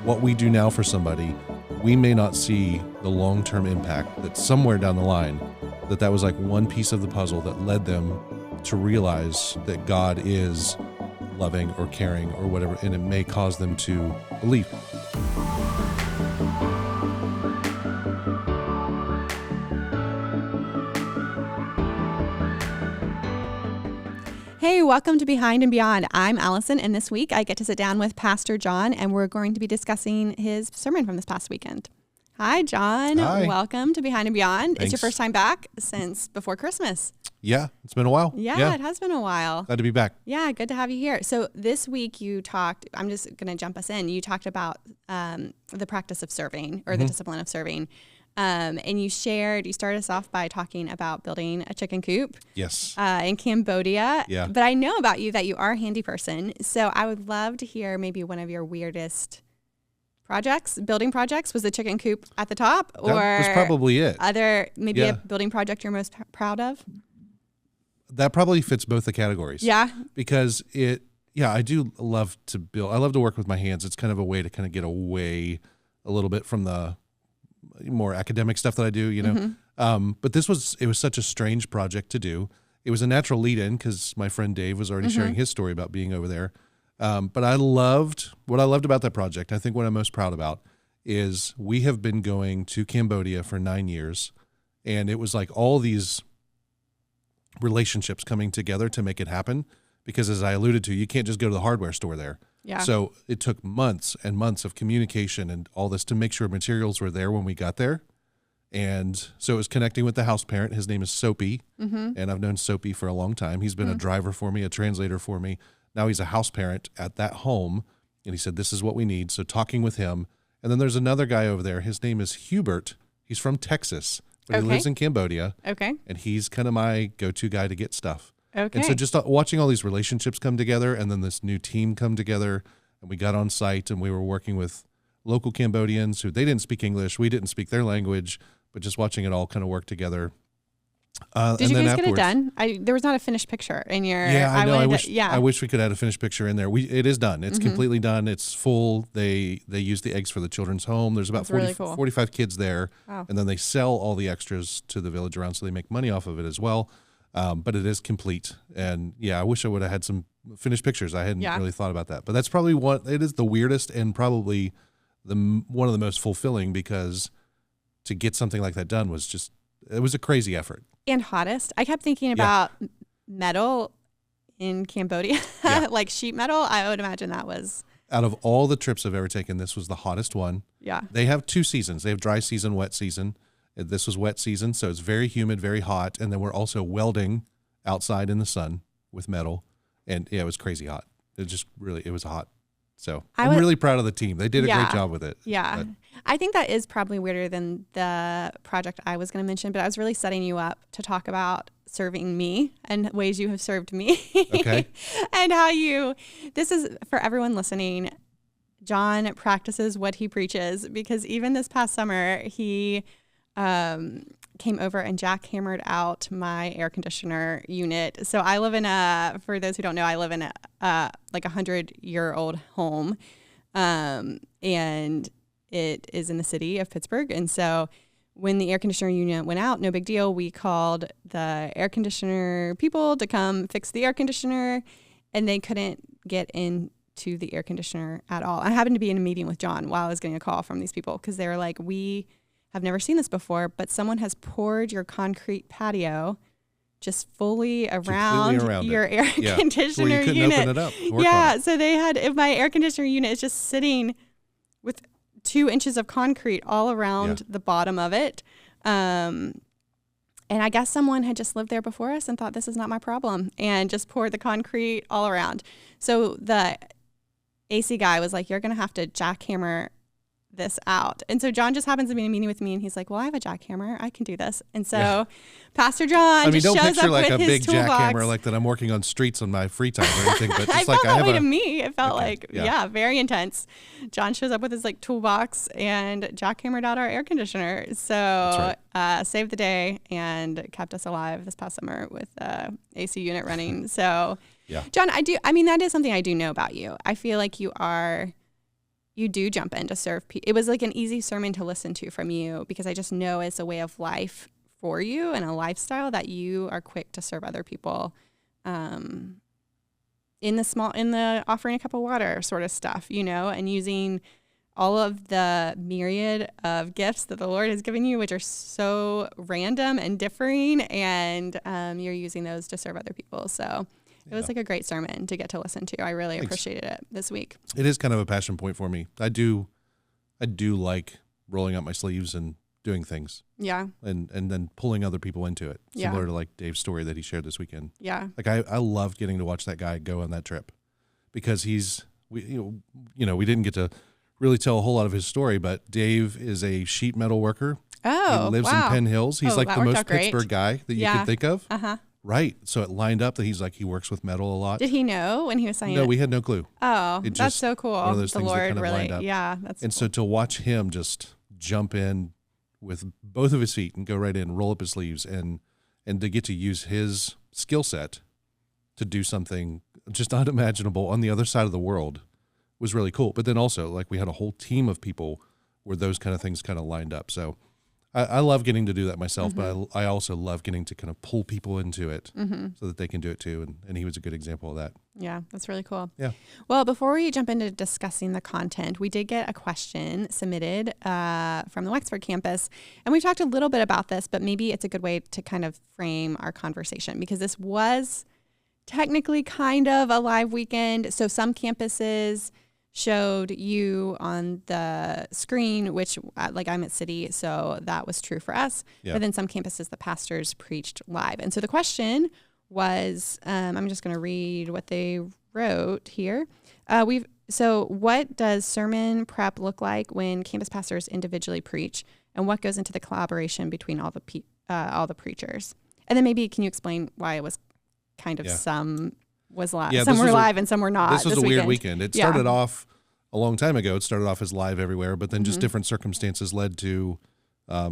what we do now for somebody, we may not see the long-term impact that somewhere down the line, that was like one piece of the puzzle that led them to realize that God is loving or caring or whatever, and it may cause them to believe. Hey, welcome to Behind and Beyond. I'm Allison, and this week I get to sit down with Pastor John, and we're going to be discussing his sermon from this past weekend. Hi, John. Hi. Welcome to Behind and Beyond. Thanks. It's your first time back since before Christmas. Yeah, it's been a while. Yeah, it has been a while. Glad to be back. Yeah, good to have you here. So this week you talked, I'm just going to jump us in. You talked about the practice of serving or the discipline of serving. And you started us off by talking about building a chicken coop. Yes. In Cambodia. Yeah. But I know about you that you are a handy person. So I would love to hear maybe one of your weirdest building projects. Was the chicken coop at the top? Or That was probably it. A building project you're most proud of? That probably fits both the categories. Yeah. Because I do love to build. I love to work with my hands. It's kind of a way to kind of get away a little bit from the more academic stuff that I do, you know. But it was such a strange project to do. It was a natural lead in because my friend Dave was already sharing his story about being over there. But what I loved about that project, I think what I'm most proud about is we have been going to Cambodia for 9 years, and it was like all these relationships coming together to make it happen. Because as I alluded to, you can't just go to the hardware store there. Yeah. So it took months and months of communication and all this to make sure materials were there when we got there. And so it was connecting with the house parent. His name is Soapy, and I've known Soapy for a long time. He's been a driver for me, a translator for me. Now he's a house parent at that home, and he said, this is what we need. So talking with him. And then there's another guy over there. His name is Hubert. He's from Texas, but he lives in Cambodia. Okay. And he's kind of my go-to guy to get stuff. Okay. And so just watching all these relationships come together and then this new team come together, and we got on site and we were working with local Cambodians who they didn't speak English. We didn't speak their language, but just watching it all kind of work together. Did you guys get it done? There was not a finished picture in your... Yeah, I know. I wish we could add a finished picture in there. It is done. It's completely done. It's full. They use the eggs for the children's home. There's about 45 kids there. Wow. And then they sell all the extras to the village around, so they make money off of it as well. But it is complete. And I wish I would have had some finished pictures. I hadn't really thought about that. But that's probably it is the weirdest and probably one of the most fulfilling, because to get something like that done it was a crazy effort. And hottest. I kept thinking about metal in Cambodia, like sheet metal. I would imagine that was... Out of all the trips I've ever taken, this was the hottest one. Yeah. They have 2 seasons. They have dry season, wet season. This was wet season, so it's very humid, very hot. And then we're also welding outside in the sun with metal. And it was crazy hot. It was hot. So I'm really proud of the team. They did a great job with it. Yeah. But I think that is probably weirder than the project I was going to mention, but I was really setting you up to talk about serving me and ways you have served me. Okay. And how this is for everyone listening. John practices what he preaches, because even this past summer, he came over and jackhammered out my air conditioner unit. So I live for those who don't know, I live in like 100-year-old home. And it is in the city of Pittsburgh. And so when the air conditioner unit went out, no big deal. We called the air conditioner people to come fix the air conditioner, and they couldn't get into the air conditioner at all. I happened to be in a meeting with John while I was getting a call from these people, because they were like, we have never seen this before, but someone has poured your concrete patio just fully around your air conditioner so you unit. Open it up, so they had, if my air conditioner unit is just sitting with 2 inches of concrete all around the bottom of it. And I guess someone had just lived there before us and thought, this is not my problem, and just poured the concrete all around. So the AC guy was like, you're going to have to jackhammer this out. And so John just happens to be in a meeting with me, and he's like, well, I have a jackhammer. I can do this. And so Pastor John just shows up with his toolbox. Don't picture like a big jackhammer like that I'm working on streets on my free time or anything, but just it felt that way to me. It felt very intense. John shows up with his toolbox and jackhammered out our air conditioner. So saved the day and kept us alive this past summer with AC unit running. So John, that is something I do know about you. I feel like you are you do jump in to serve people. It was like an easy sermon to listen to from you, because I just know it's a way of life for you and a lifestyle that you are quick to serve other people in the offering a cup of water sort of stuff, and using all of the myriad of gifts that the Lord has given you, which are so random and differing, and you're using those to serve other people. So it was like a great sermon to get to listen to. I really appreciated it this week. It is kind of a passion point for me. I do like rolling up my sleeves and doing things. Yeah. And then pulling other people into it. Similar to like Dave's story that he shared this weekend. Yeah. Like I loved getting to watch that guy go on that trip, because we didn't get to really tell a whole lot of his story, but Dave is a sheet metal worker. Oh, he lives in Penn Hills. He's like the most Pittsburgh guy that you could think of. Uh-huh. Right. So it lined up that he works with metal a lot. Did he know when he was signing? No, we had no clue. Oh, that's so cool. One of those the things Lord that kind of really, lined up. yeah. That's and cool. so to watch him just jump in with both of his feet and go right in, roll up his sleeves, and to get to use his skill set to do something just unimaginable on the other side of the world was really cool. But then also, like, we had a whole team of people where those kind of things kind of lined up. So I love getting to do that myself, but I also love getting to kind of pull people into it so that they can do it too. And he was a good example of that. Yeah, that's really cool. Yeah. Well, before we jump into discussing the content, we did get a question submitted from the Wexford campus. And we talked a little bit about this, but maybe it's a good way to kind of frame our conversation, because this was technically kind of a live weekend. So some campuses showed you on the screen, which like I'm at City, so that was true for us. Yeah. But then some campuses, the pastors preached live. And so the question was, I'm just going to read what they wrote here. So what does sermon prep look like when campus pastors individually preach, and what goes into the collaboration between all the preachers? And then maybe can you explain why it was kind of some was live, some were live and some were not. This was a weird weekend. It started off a long time ago. It started off as live everywhere, but then just different circumstances led to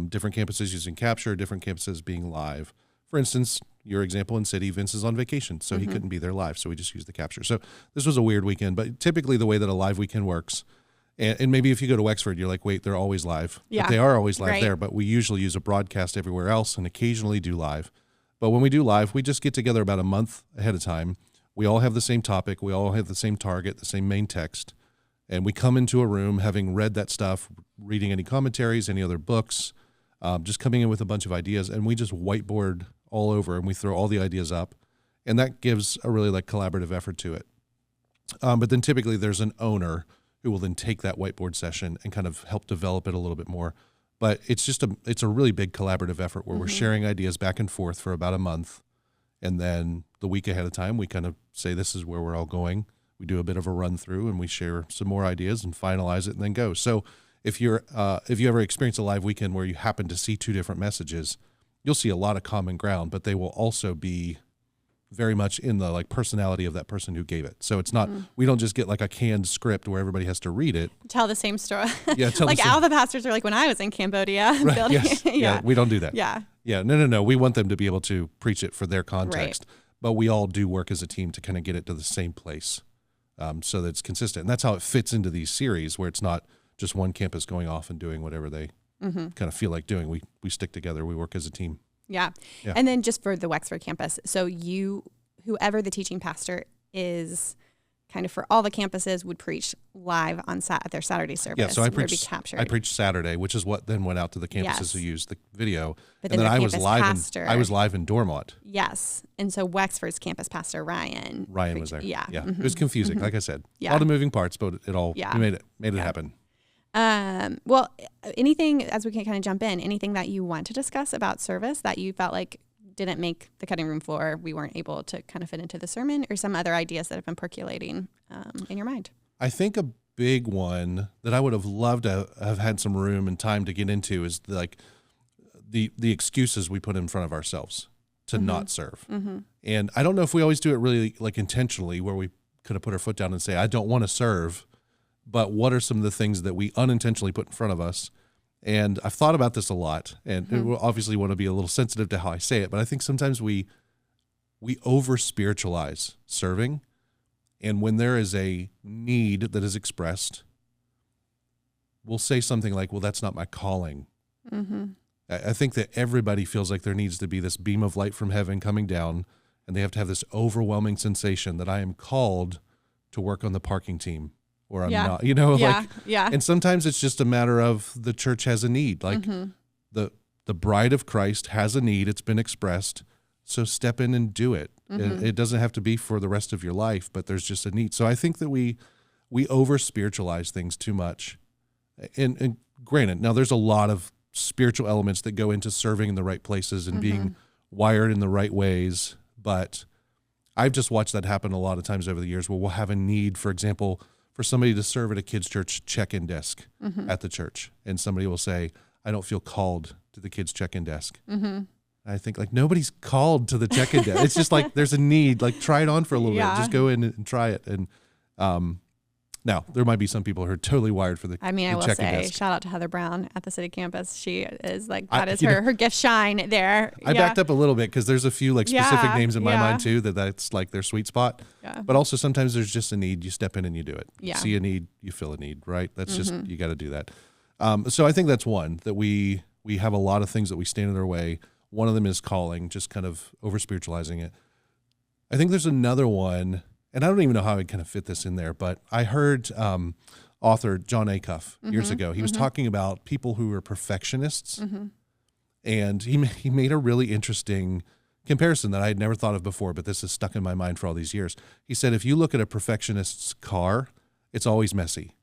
different campuses using capture, different campuses being live. For instance, your example in City, Vince is on vacation, so he couldn't be there live, so we just used the capture. So this was a weird weekend, but typically the way that a live weekend works, and maybe if you go to Wexford, you're like, wait, they're always live. Yeah. But they are always live there, but we usually use a broadcast everywhere else and occasionally do live. But when we do live, we just get together about a month ahead of time. We all have the same topic. We all have the same target, the same main text. And we come into a room having read that stuff, reading any commentaries, any other books, just coming in with a bunch of ideas. And we just whiteboard all over and we throw all the ideas up. And that gives a really like collaborative effort to it. But then typically there's an owner who will then take that whiteboard session and kind of help develop it a little bit more. But it's a really big collaborative effort where we're sharing ideas back and forth for about a month. And then the week ahead of time, we kind of say, this is where we're all going. We do a bit of a run through and we share some more ideas and finalize it and then go. So if you ever experience a live weekend where you happen to see two different messages, you'll see a lot of common ground, but they will also be very much in the like personality of that person who gave it. So it's not, we don't just get like a canned script where everybody has to read it. Tell the same story. Yeah, like all the pastors are like when I was in Cambodia. Right, yes. Yeah, we don't do that. Yeah. Yeah, no. We want them to be able to preach it for their context, but we all do work as a team to kind of get it to the same place so that it's consistent. And that's how it fits into these series where it's not just one campus going off and doing whatever they kind of feel like doing. We stick together. We work as a team. Yeah. And then just for the Wexford campus, so whoever the teaching pastor is, kind of for all the campuses, would preach live on at their Saturday service. Yeah, so I preached Saturday, which is what then went out to the campuses who used the video. But then I was live in Dormont. Yes. And so Wexford's campus pastor, Ryan was there. Yeah. Yeah. It was confusing, like I said. A lot of moving parts, but it all we made it happen. Well, anything, as we can kind of jump in, anything that you want to discuss about service that you felt like didn't make the cutting room floor, we weren't able to kind of fit into the sermon, or some other ideas that have been percolating in your mind? I think a big one that I would have loved to have had some room and time to get into is the excuses we put in front of ourselves to not serve. And I don't know if we always do it really like intentionally, where we could have put our foot down and say, I don't want to serve, but what are some of the things that we unintentionally put in front of us? And I've thought about this a lot, and we obviously want to be a little sensitive to how I say it, but I think sometimes we over-spiritualize serving, and when there is a need that is expressed, we'll say something like, well, that's not my calling. I think that everybody feels like there needs to be this beam of light from heaven coming down, and they have to have this overwhelming sensation that I am called to work on the parking team, or I'm not, and sometimes it's just a matter of the church has a need. Like the bride of Christ has a need. It's been expressed. So step in and do it. It doesn't have to be for the rest of your life, but there's just a need. So I think that we over spiritualize things too much. And granted, now there's a lot of spiritual elements that go into serving in the right places and being wired in the right ways. But I've just watched that happen a lot of times over the years, where we'll have a need, for example, for somebody to serve at a kids' church check-in desk at the church. And somebody will say, I don't feel called to the kids' check-in desk. I think, like, nobody's called to the check-in desk. It's just like, there's a need, like, try it on for a little bit. Just go in and try it. And now there might be some people who are totally wired for the I will say, desk. Shout out to Heather Brown at the city campus. She is like, that is her gift shine there. I backed up a little bit because there's a few like specific names in my mind too, that's like their sweet spot. But also sometimes there's just a need. You step in and you do it. You see a need, you fill a need, right? That's just, you got to do that. So I think that's one, that we have a lot of things that we stand in our way. One of them is calling, just kind of over spiritualizing it. I think there's another one, and I don't even know how I kind of fit this in there, but I heard author John Acuff years ago. He was talking about people who are perfectionists, and he made a really interesting comparison that I had never thought of before, but this has stuck in my mind for all these years. He said, if you look at a perfectionist's car, it's always messy.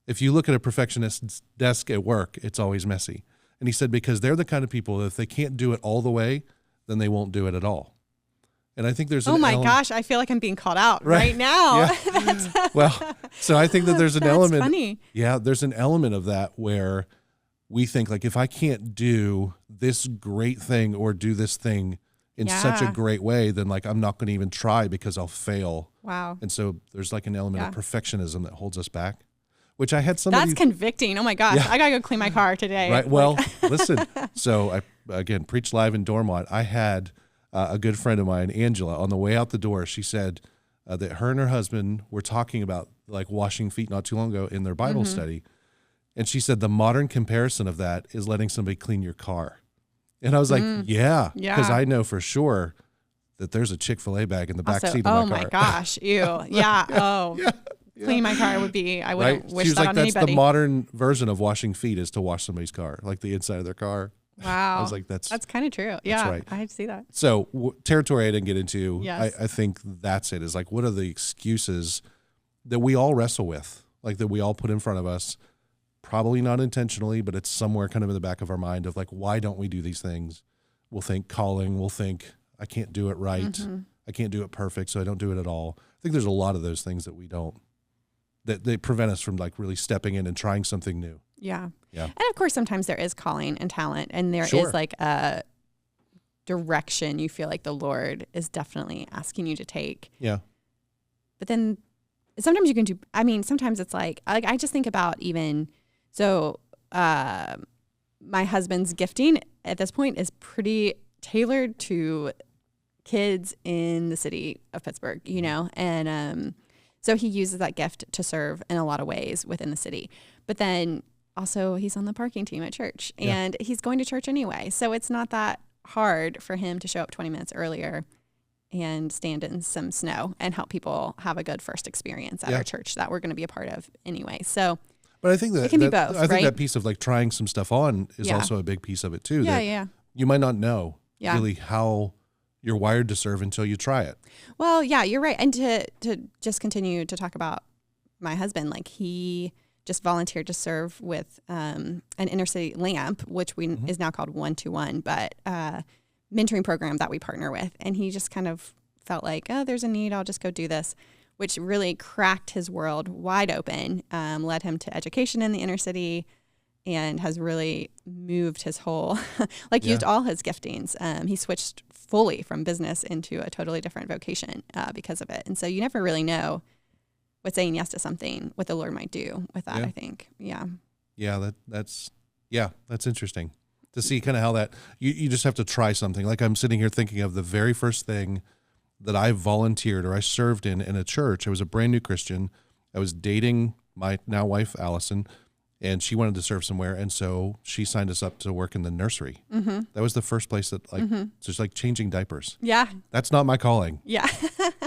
If you look at a perfectionist's desk at work, it's always messy. And he said, because they're the kind of people that if they can't do it all the way, then they won't do it at all. And I think there's an gosh, I feel like I'm being called out right now. Well, so I think that there's an element. Funny. Yeah, there's an element of that where we think, like, if I can't do this great thing or do this thing in such a great way, then like I'm not going to even try because I'll fail. Wow. And so there's like an element of perfectionism that holds us back. Which I had somebody. That's convicting. Oh my gosh. I got to go clean my car today. Right. Well, listen. So I, again, preached live in Dormont. I had a good friend of mine, Angela, on the way out the door. She said that her and her husband were talking about like washing feet not too long ago in their Bible study. And she said the modern comparison of that is letting somebody clean your car. And I was like, yeah. Because I know for sure that there's a Chick-fil-A bag in the back seat of my car. Oh my gosh. Ew. Yeah. Oh. Cleaning my car would be, I wouldn't wish she was that like, on that's anybody. the modern version of washing feet is to wash somebody's car, like the inside of their car. Wow. I was like, that's kind of true. Yeah, right. I see that. So territory I didn't get into, Yes. I think that's it, is like, what are the excuses that we all wrestle with, like that we all put in front of us, probably not intentionally, but it's somewhere kind of in the back of our mind of like, why don't we do these things? We'll think calling, we'll think, I can't do it right. I can't do it perfect, so I don't do it at all. I think there's a lot of those things that we don't, that they prevent us from like really stepping in and trying something new. Yeah. And of course, sometimes there is calling and talent, and there is like a direction you feel like the Lord is definitely asking you to take. Yeah. But then sometimes you can do, sometimes it's like I just think about even, so my husband's gifting at this point is pretty tailored to kids in the city of Pittsburgh, and so he uses that gift to serve in a lot of ways within the city. But then also he's on the parking team at church, and he's going to church anyway. So it's not that hard for him to show up 20 minutes earlier and stand in some snow and help people have a good first experience at our church that we're going to be a part of anyway. So, but I think that it can be both. I think that piece of like trying some stuff on is also a big piece of it too. Yeah. You might not know really how you're wired to serve until you try it. Well, yeah, you're right. And to just continue to talk about my husband, like he just volunteered to serve with an inner city lamp, which is now called 1-to-1, but mentoring program that we partner with. And he just kind of felt like, oh, there's a need, I'll just go do this, which really cracked his world wide open, led him to education in the inner city, and has really moved his whole, used all his giftings. He switched fully from business into a totally different vocation because of it. And so you never really know what saying yes to something, what the Lord might do with that, I think. Yeah. Yeah, that's interesting to see kind of how that, you just have to try something. Like I'm sitting here thinking of the very first thing that I volunteered or I served in a church. I was a brand new Christian. I was dating my now wife, Allison, and she wanted to serve somewhere. And so she signed us up to work in the nursery. That was the first place that just like changing diapers. Yeah. That's not my calling. Yeah.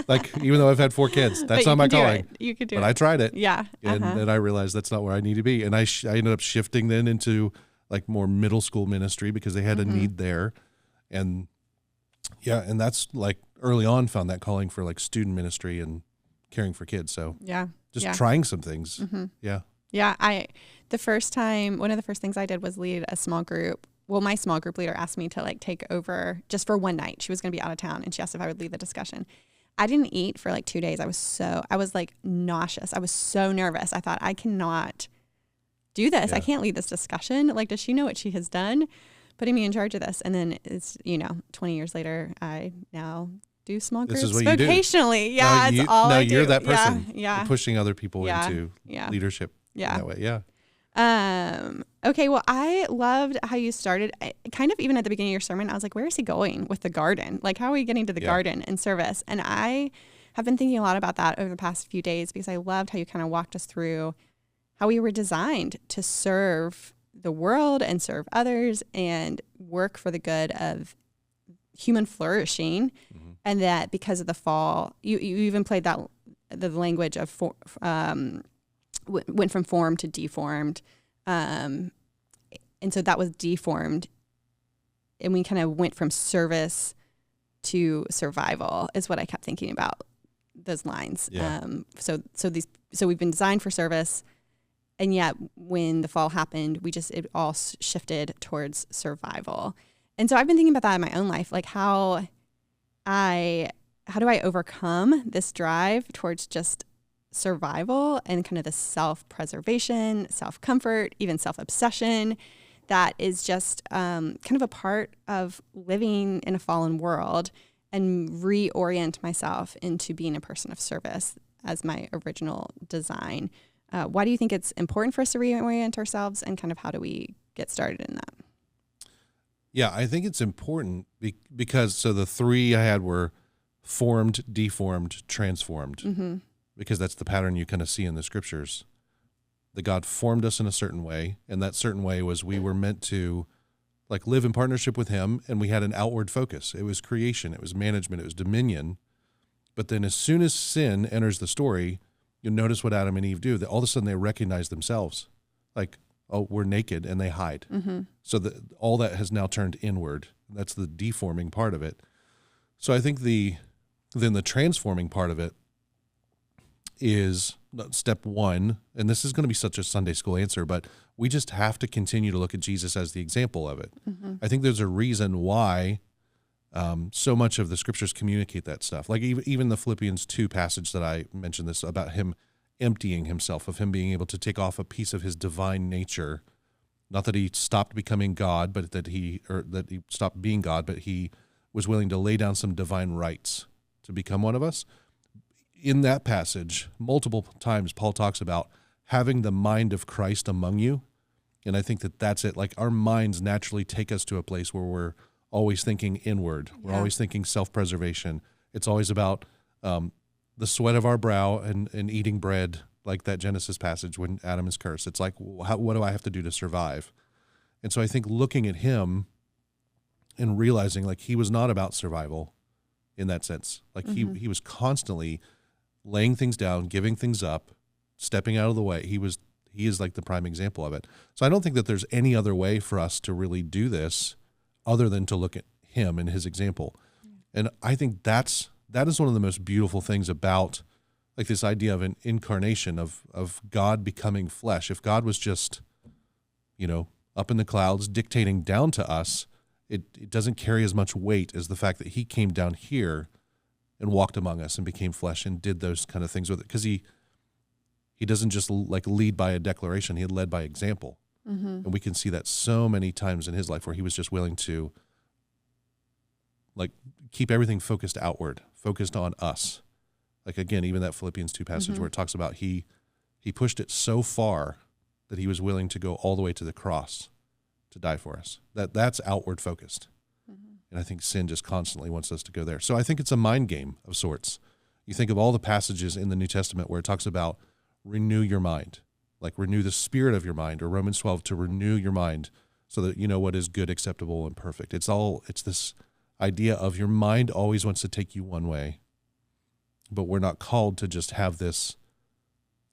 Like, even though I've had 4 kids, that's not my calling. You could do it. But I tried it. Yeah. And then I realized that's not where I need to be. And I ended up shifting then into like more middle school ministry because they had a need there. And and that's like early on found that calling for like student ministry and caring for kids. So just trying some things. Yeah. Yeah. One of the first things I did was lead a small group. Well, my small group leader asked me to like take over just for one night. She was going to be out of town and she asked if I would lead the discussion. I didn't eat for like 2 days. I was like nauseous. I was so nervous. I thought, I cannot do this. I can't lead this discussion. Like, does she know what she has done? Putting me in charge of this. And then it's, 20 years later, I now do small groups vocationally. Yeah, it's all I do. Now you're that person. You're pushing other people into leadership in that way. Yeah. Okay. Well, I loved how you started. Kind of even at the beginning of your sermon, I was like, where is he going with the garden? Like, how are we getting to the garden and service? And I have been thinking a lot about that over the past few days because I loved how you kind of walked us through how we were designed to serve the world and serve others and work for the good of human flourishing. And that because of the fall, you even played that the language of went from formed to deformed. And so that was deformed. And we kind of went from service to survival is what I kept thinking about those lines. Yeah. So we've been designed for service. And yet when the fall happened, it all shifted towards survival. And so I've been thinking about that in my own life, like how do I overcome this drive towards just survival and kind of the self-preservation, self-comfort, even self-obsession that is just kind of a part of living in a fallen world, and reorient myself into being a person of service as my original design. Why do you think it's important for us to reorient ourselves, and kind of how do we get started in that? Yeah, I think it's important because the 3 I had were formed, deformed, transformed, because that's the pattern you kind of see in the scriptures. That God formed us in a certain way, and that certain way was we were meant to like live in partnership with him, and we had an outward focus. It was creation, it was management, it was dominion. But then as soon as sin enters the story, you'll notice what Adam and Eve do, that all of a sudden they recognize themselves. Like, oh, we're naked, and they hide. So all that has now turned inward. That's the deforming part of it. So I think then the transforming part of it is step 1, and this is going to be such a Sunday school answer, but we just have to continue to look at Jesus as the example of it. I think there's a reason why so much of the scriptures communicate that stuff. Like even the Philippians 2 passage that I mentioned, this about him emptying himself, of him being able to take off a piece of his divine nature. Not that he stopped becoming God, but that he stopped being God, but he was willing to lay down some divine rights to become one of us. In that passage, multiple times Paul talks about having the mind of Christ among you. And I think that's it. Like, our minds naturally take us to a place where we're always thinking inward. We're always thinking self-preservation. It's always about the sweat of our brow and eating bread, like that Genesis passage when Adam is cursed. It's like, what do I have to do to survive? And so I think looking at him and realizing like he was not about survival in that sense. Like he was constantly laying things down, giving things up, stepping out of the way. He is like the prime example of it. So I don't think that there's any other way for us to really do this other than to look at him and his example. And I think that is one of the most beautiful things about like this idea of an incarnation of God becoming flesh. If God was just, up in the clouds dictating down to us, it doesn't carry as much weight as the fact that he came down here and walked among us and became flesh and did those kind of things with it. Because he doesn't just like lead by a declaration, he led by example. And we can see that so many times in his life where he was just willing to like keep everything focused outward, focused on us. Like again, even that Philippians 2 passage where it talks about he pushed it so far that he was willing to go all the way to the cross to die for us. That's outward focused. And I think sin just constantly wants us to go there. So I think it's a mind game of sorts. You think of all the passages in the New Testament where it talks about renew your mind. like renew the spirit of your mind, or Romans 12, to renew your mind so that you know what is good, acceptable, and perfect. It's this idea of your mind always wants to take you one way, but we're not called to just have this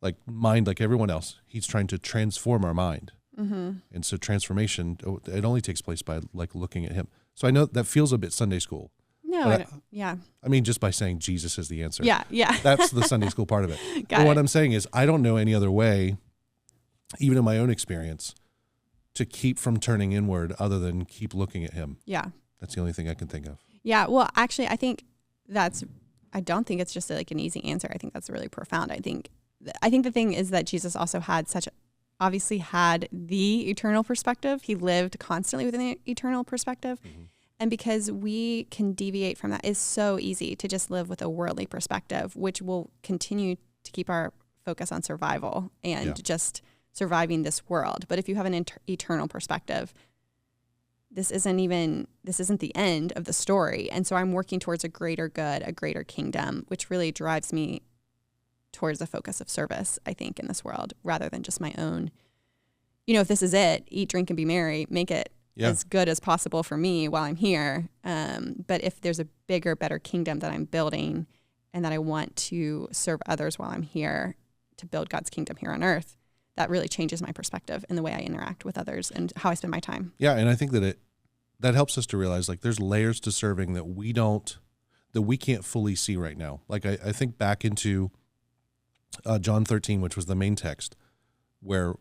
like mind like everyone else. He's trying to transform our mind. Mm-hmm. And so transformation, it only takes place by like looking at him. So I know that feels a bit Sunday school. No, I mean, just by saying Jesus is the answer. Yeah. That's the Sunday school part of it. But what I'm saying is I don't know any other way, even in my own experience, to keep from turning inward other than keep looking at him. Yeah. That's the only thing I can think of. Yeah. Well, actually, I don't think it's just like an easy answer. I think that's really profound. I think the thing is that Jesus also obviously had the eternal perspective. He lived constantly within the eternal perspective. Mm-hmm. And because we can deviate from that, it's so easy to just live with a worldly perspective, which will continue to keep our focus on survival and just surviving this world. But if you have an eternal perspective, this isn't the end of the story. And so I'm working towards a greater good, a greater kingdom, which really drives me towards a focus of service, I think, in this world, rather than just my own, if this is it, eat, drink, and be merry, make it as good as possible for me while I'm here. But if there's a bigger, better kingdom that I'm building and that I want to serve others while I'm here to build God's kingdom here on earth, that really changes my perspective in the way I interact with others and how I spend my time. Yeah, and I think that helps us to realize like there's layers to serving that we can't fully see right now. Like I think back into John 13, which was the main text, where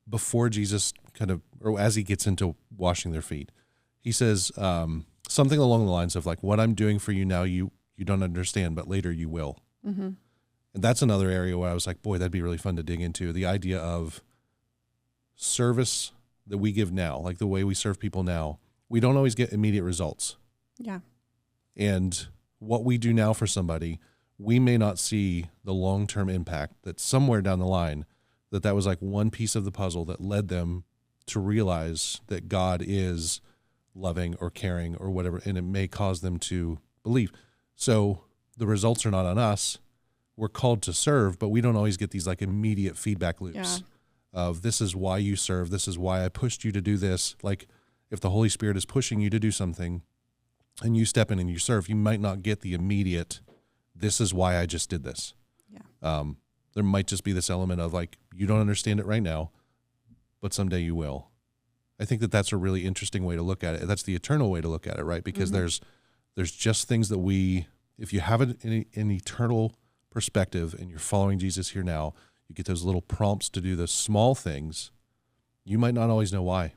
before Jesus or as he gets into washing their feet, he says something along the lines of like, what I'm doing for you now, you don't understand, but later you will. Mm-hmm. And that's another area where I was like, boy, that'd be really fun to dig into. The idea of service that we give now, like the way we serve people now, we don't always get immediate results. Yeah. And what we do now for somebody, we may not see the long-term impact that somewhere down the line that was like one piece of the puzzle that led them to realize that God is loving or caring or whatever, and it may cause them to believe. So the results are not on us. We're called to serve, but we don't always get these like immediate feedback loops of this is why you serve. This is why I pushed you to do this. Like if the Holy Spirit is pushing you to do something and you step in and you serve, you might not get the immediate, this is why I just did this. Yeah. There might just be this element of like, you don't understand it right now, but someday you will. I think that's a really interesting way to look at it. That's the eternal way to look at it, right? Because there's just things that if you have an eternal perspective and you're following Jesus here now, you get those little prompts to do the small things. You might not always know why.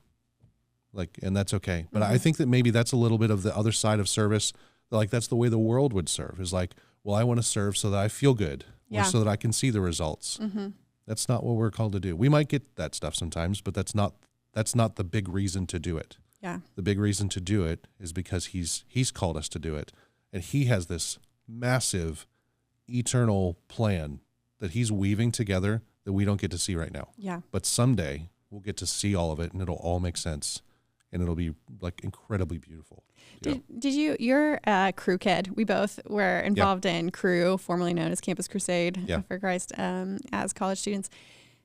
And that's okay. But I think that maybe that's a little bit of the other side of service. Like that's the way the world would serve, is like, well, I want to serve so that I feel good or so that I can see the results. Mm-hmm. That's not what we're called to do. We might get that stuff sometimes, but that's not the big reason to do it. Yeah. The big reason to do it is because he's called us to do it. And he has this massive eternal plan that he's weaving together that we don't get to see right now. Yeah. But someday we'll get to see all of it and it'll all make sense and it'll be like incredibly beautiful. You're a Crew kid. We both were involved in Crew, formerly known as Campus Crusade for Christ, as college students.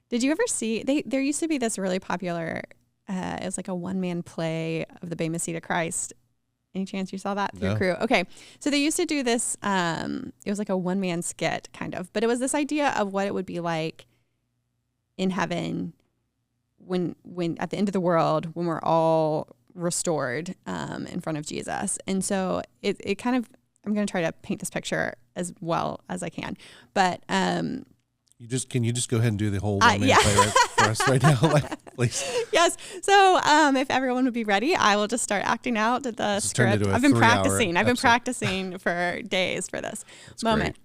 Did you ever see, there used to be this really popular, it was like a one-man play of the Bema Seat of Christ. Any chance you saw that through Crew? Okay. So they used to do this, it was like a one-man skit kind of, but it was this idea of what it would be like in heaven when at the end of the world, when we're all restored in front of Jesus. And so it kind of, I'm going to try to paint this picture as well as I can, but can you just go ahead and do the whole one-man play for us right now, please? Yes. So if everyone would be ready, I will just start acting out the script. I've been practicing for days for this moment.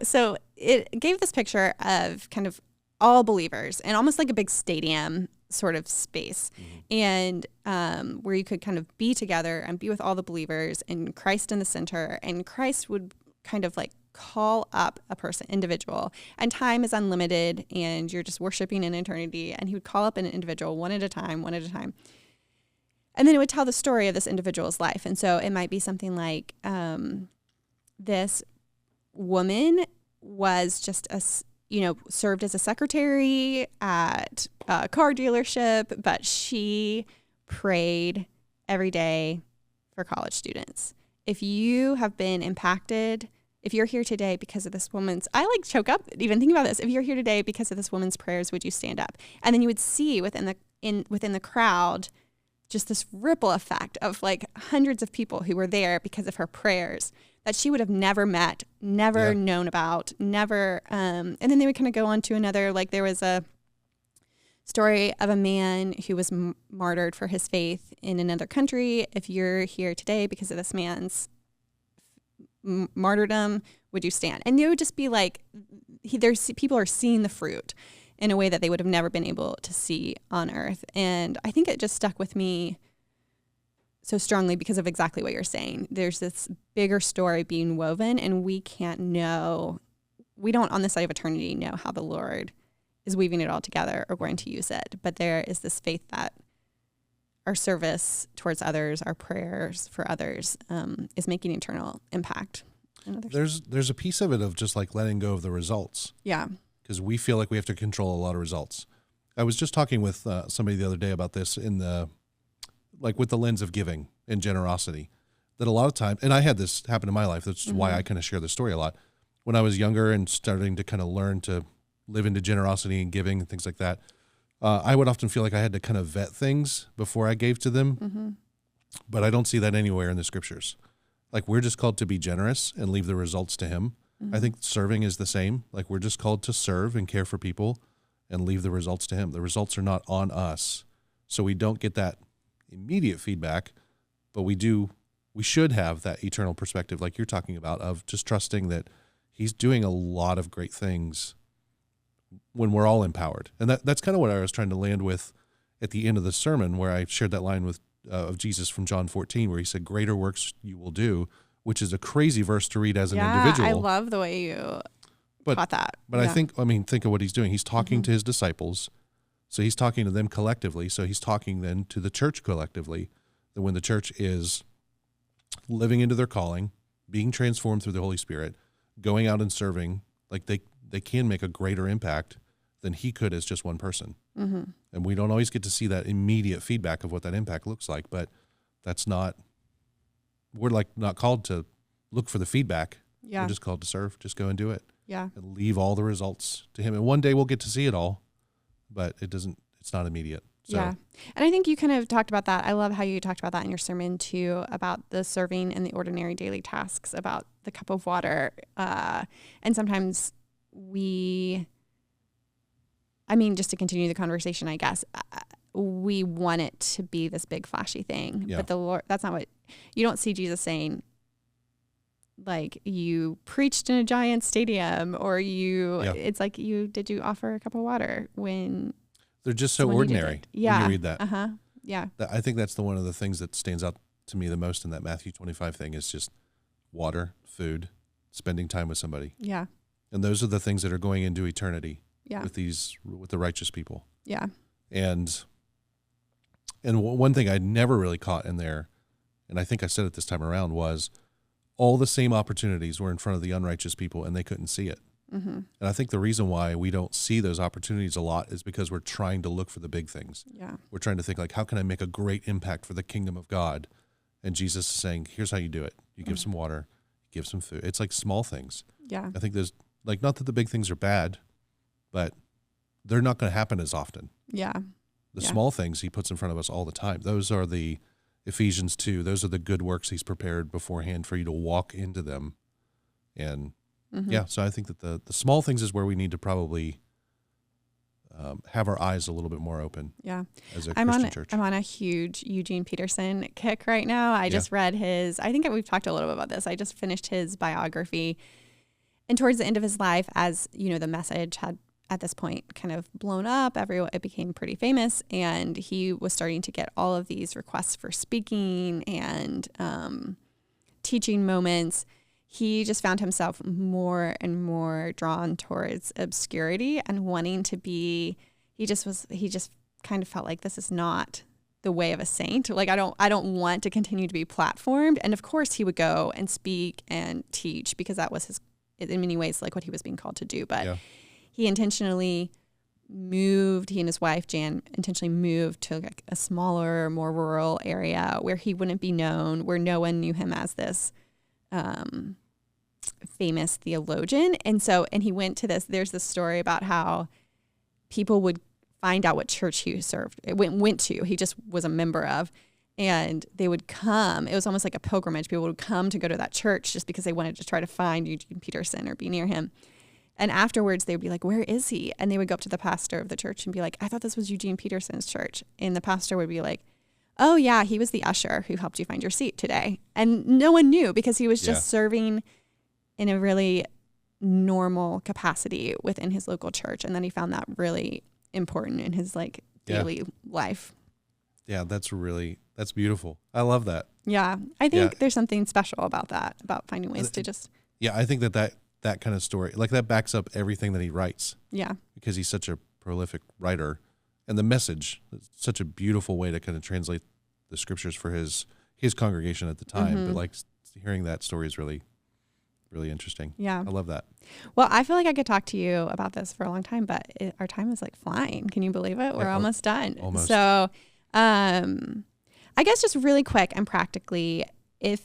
So it gave this picture of kind of all believers and almost like a big stadium sort of space, and where you could kind of be together and be with all the believers and Christ in the center, and Christ would kind of like call up a person, individual, and time is unlimited and you're just worshiping in eternity, and he would call up an individual one at a time, and then it would tell the story of this individual's life. And so it might be something like this woman was just served as a secretary at a car dealership, but she prayed every day for college students. If you have been impacted, if you're here today because of this woman's, I like choke up even thinking about this. If you're here today because of this woman's prayers, would you stand up? And then you would see within the crowd just this ripple effect of like hundreds of people who were there because of her prayers that she would have never met, never known about, never. And then they would kind of go on to another, like there was a story of a man who was martyred for his faith in another country. If you're here today because of this man's martyrdom, would you stand? And it would just be like, people are seeing the fruit in a way that they would have never been able to see on earth. And I think it just stuck with me so strongly because of exactly what you're saying. There's this bigger story being woven, and we don't on this side of eternity know how the Lord is weaving it all together or going to use it. But there is this faith that our service towards others, our prayers for others, is making eternal impact. There's a piece of it of just like letting go of the results. Yeah. Because we feel like we have to control a lot of results. I was just talking with somebody the other day about this with the lens of giving and generosity, that a lot of time, and I had this happen in my life. That's why I kind of share this story a lot. When I was younger and starting to kind of learn to live into generosity and giving and things like that, I would often feel like I had to kind of vet things before I gave to them. But I don't see that anywhere in the scriptures. Like, we're just called to be generous and leave the results to him. I think serving is the same. Like, we're just called to serve and care for people and leave the results to him. The results are not on us. So we don't get that immediate feedback, but we should have that eternal perspective like you're talking about, of just trusting that he's doing a lot of great things when we're all empowered. And that's kind of what I was trying to land with at the end of the sermon, where I shared that line with of Jesus from John 14, where he said, "Greater works you will do," which is a crazy verse to read as an individual. I love the way you taught that. But I think of what he's doing. He's talking to his disciples. So he's talking to them collectively. So he's talking then to the church collectively, that when the church is living into their calling, being transformed through the Holy Spirit, going out and serving, like they can make a greater impact than he could as just one person. And we don't always get to see that immediate feedback of what that impact looks like, but we're not called to look for the feedback. Yeah. We're just called to serve. Just go and do it. Yeah. And leave all the results to him. And one day we'll get to see it all, but it's not immediate. So. Yeah. And I think you kind of talked about that. I love how you talked about that in your sermon too, about the serving and the ordinary daily tasks, about the cup of water. And sometimes just to continue the conversation, I guess, we want it to be this big flashy thing, but the Lord, that's not what, you don't see Jesus saying, like, you preached in a giant stadium, or it's like, did you offer a cup of water when they're just so ordinary when you read that. Yeah. I think that's one of the things that stands out to me the most in that Matthew 25 thing, is just water, food, spending time with somebody. Yeah. And those are the things that are going into eternity. Yeah. With the righteous people. Yeah. And one thing I'd never really caught in there, and I think I said it this time around, was all the same opportunities were in front of the unrighteous people, and they couldn't see it. And I think the reason why we don't see those opportunities a lot is because we're trying to look for the big things. Yeah. We're trying to think, like, how can I make a great impact for the kingdom of God? And Jesus is saying, here's how you do it. You give some water, you give some food. It's like small things. Yeah. I think there's, like, not that the big things are bad, but they're not going to happen as often. Yeah. The small things he puts in front of us all the time. Those are the Ephesians 2. Those are the good works he's prepared beforehand for you to walk into them. And so I think that the small things is where we need to probably have our eyes a little bit more open. Yeah. As a Christian church. I'm on a huge Eugene Peterson kick right now. I just read I think we've talked a little bit about this. I just finished his biography. And towards the end of his life, as the message had at this point kind of blown up, it became pretty famous, and he was starting to get all of these requests for speaking and teaching moments. He just found himself more and more drawn towards obscurity and wanting to be, he just kind of felt like, this is not the way of a saint. Like, I don't want to continue to be platformed. And of course he would go and speak and teach, because that was in many ways, like what he was being called to do. But he intentionally moved, he and his wife, Jan, intentionally moved to like a smaller, more rural area where he wouldn't be known, where no one knew him as this famous theologian. And he went to there's this story about how people would find out what church he went to. He just was a member of. And they would come. It was almost like a pilgrimage. People would come to go to that church just because they wanted to try to find Eugene Peterson or be near him. And afterwards, they would be like, where is he? And they would go up to the pastor of the church and be like, I thought this was Eugene Peterson's church. And the pastor would be like, oh, yeah, he was the usher who helped you find your seat today. And no one knew because he was just serving in a really normal capacity within his local church. And then he found that really important in his like daily life. Yeah, that's beautiful. I love that. Yeah, I think there's something special about that, about finding ways to just... Yeah, I think that kind of story, like that backs up everything that he writes. Yeah. Because he's such a prolific writer. And the message, such a beautiful way to kind of translate the scriptures for his congregation at the time. But like hearing that story is really, really interesting. Yeah. I love that. Well, I feel like I could talk to you about this for a long time, but our time is like flying. Can you believe it? We're almost done. Almost. So... I guess just really quick and practically, if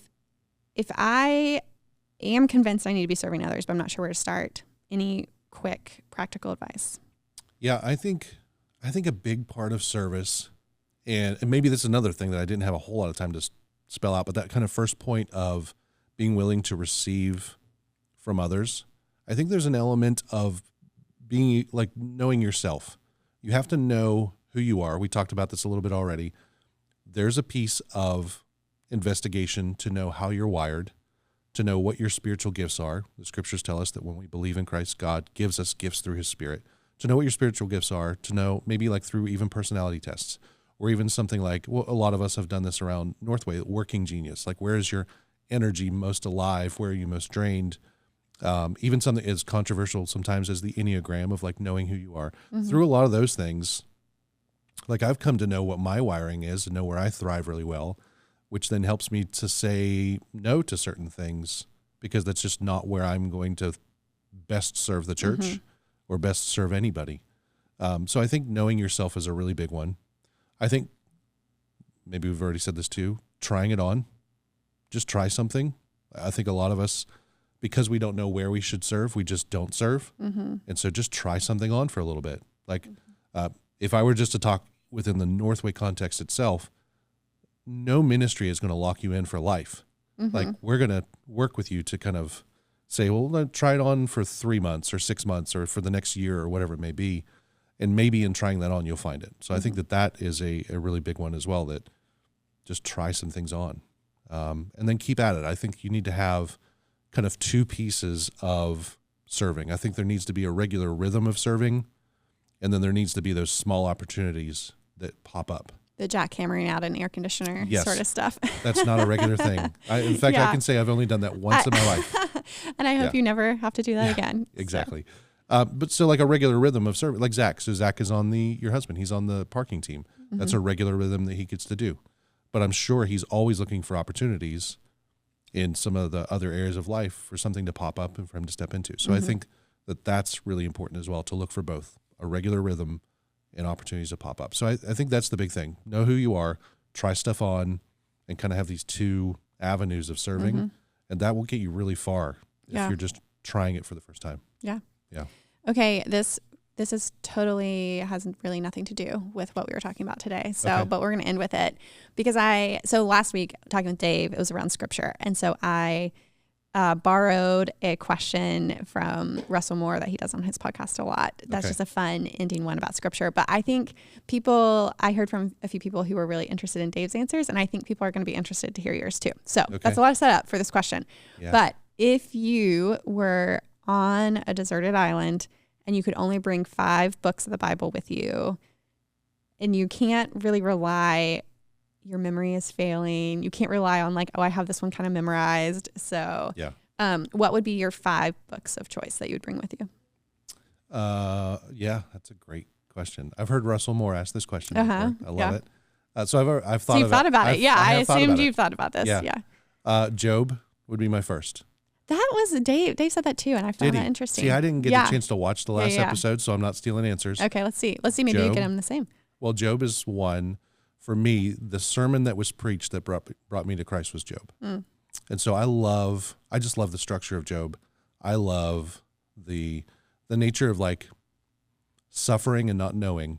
I am convinced I need to be serving others, but I'm not sure where to start, any quick practical advice? Yeah, I think a big part of service, and maybe this is another thing that I didn't have a whole lot of time to spell out, but that kind of first point of being willing to receive from others, I think there's an element of being like knowing yourself. You have to know who you are. We talked about this a little bit already. There's a piece of investigation to know how you're wired, to know what your spiritual gifts are. The scriptures tell us that when we believe in Christ, God gives us gifts through his spirit. To know what your spiritual gifts are, to know maybe like through even personality tests, or even something like, well, a lot of us have done this around Northway, working genius. Like, where is your energy most alive? Where are you most drained? Even something as controversial sometimes as the Enneagram of like knowing who you are. Through a lot of those things, like I've come to know what my wiring is and know where I thrive really well, which then helps me to say no to certain things because that's just not where I'm going to best serve the church or best serve anybody. So I think knowing yourself is a really big one. I think maybe we've already said this too, trying it on, just try something. I think a lot of us, because we don't know where we should serve, we just don't serve. And so just try something on for a little bit. Like if I were just to talk within the Northway context itself, no ministry is going to lock you in for life. Like we're going to work with you to kind of say, well, let's try it on for 3 months or 6 months or for the next year or whatever it may be. And maybe in trying that on, you'll find it. So I think that is a really big one as well, that just try some things on and then keep at it. I think you need to have kind of two pieces of serving. I think there needs to be a regular rhythm of serving, and then there needs to be those small opportunities that pop up. The jackhammering out an air conditioner sort of stuff. That's not a regular thing. In fact, I can say I've only done that once in my life. And I hope you never have to do that again. Exactly. But so like a regular rhythm of service, like Zach. So Zach is on your husband. He's on the parking team. That's a regular rhythm that he gets to do. But I'm sure he's always looking for opportunities in some of the other areas of life for something to pop up and for him to step into. So I think that's really important as well, to look for both a regular rhythm and opportunities to pop up. So I think that's the big thing. Know who you are, try stuff on, and kind of have these two avenues of serving. And that will get you really far if you're just trying it for the first time. Yeah. Okay. This is totally hasn't really nothing to do with what we were talking about today. So, but we're going to end with it because so last week talking with Dave, it was around scripture. And so I borrowed a question from Russell Moore that he does on his podcast a lot. That's just a fun ending one about scripture. But I think I heard from a few people who were really interested in Dave's answers, and I think people are going to be interested to hear yours too. So that's a lot of setup for this question. Yeah. But if you were on a deserted island and you could only bring 5 books of the Bible with you, and you can't really rely, your memory is failing, you can't rely on like, oh, I have this one kind of memorized. So what would be your 5 books of choice that you would bring with you? That's a great question. I've heard Russell Moore ask this question before. I love it. So I've thought about it. Yeah, I assumed you've thought about this. Yeah. Job would be my first. That was Dave. Dave said that too, and I found that interesting. See, I didn't get a chance to watch the last episode, so I'm not stealing answers. Okay, let's see. Maybe you get them the same. Well, Job is one. For me, the sermon that was preached that brought me to Christ was Job. Mm. And so I just love the structure of Job. I love the nature of like suffering and not knowing,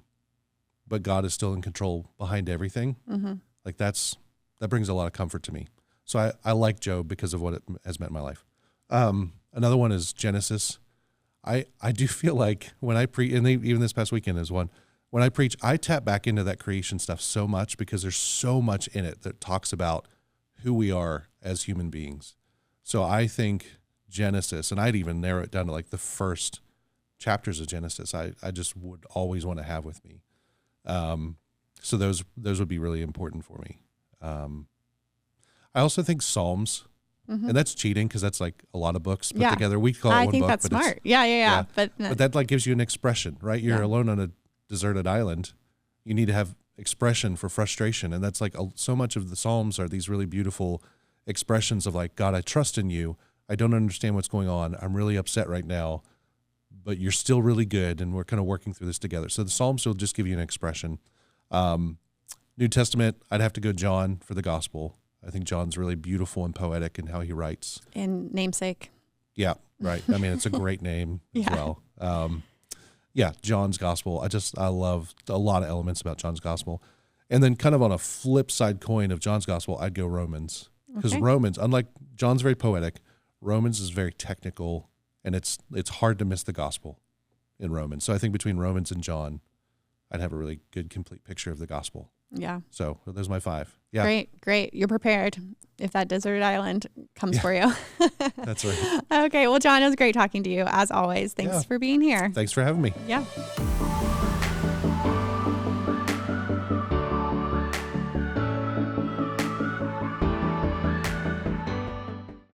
but God is still in control behind everything. Mm-hmm. Like that brings a lot of comfort to me. So I like Job because of what it has meant in my life. Another one is Genesis. I do feel like when I preach, and even this past weekend is one, when I preach, I tap back into that creation stuff so much because there's so much in it that talks about who we are as human beings. So I think Genesis, and I'd even narrow it down to like the first chapters of Genesis, I just would always want to have with me. So those would be really important for me. I also think Psalms, and that's cheating because that's like a lot of books put together. We call it one book. I think that's smart. Yeah. But that like gives you an expression, right? You're alone on a deserted island. You need to have expression for frustration, and that's like so much of the Psalms are these really beautiful expressions of like, God, I trust in you. I don't understand what's going on. I'm really upset right now, but you're still really good, and we're kind of working through this together. So the Psalms will just give you an expression. New Testament, I'd have to go John for the gospel. I think John's really beautiful and poetic in how he writes. And namesake. Yeah, right. I mean, it's a great name as well. John's gospel. I love a lot of elements about John's gospel. And then kind of on a flip side coin of John's gospel, I'd go Romans. Because Romans, unlike John's very poetic, Romans is very technical, and it's hard to miss the gospel in Romans. So I think between Romans and John, I'd have a really good, complete picture of the gospel. Yeah. So those are my 5. Yeah. Great. You're prepared if that desert island comes for you. That's right. Okay. Well, John, it was great talking to you as always. Thanks for being here. Thanks for having me. Yeah.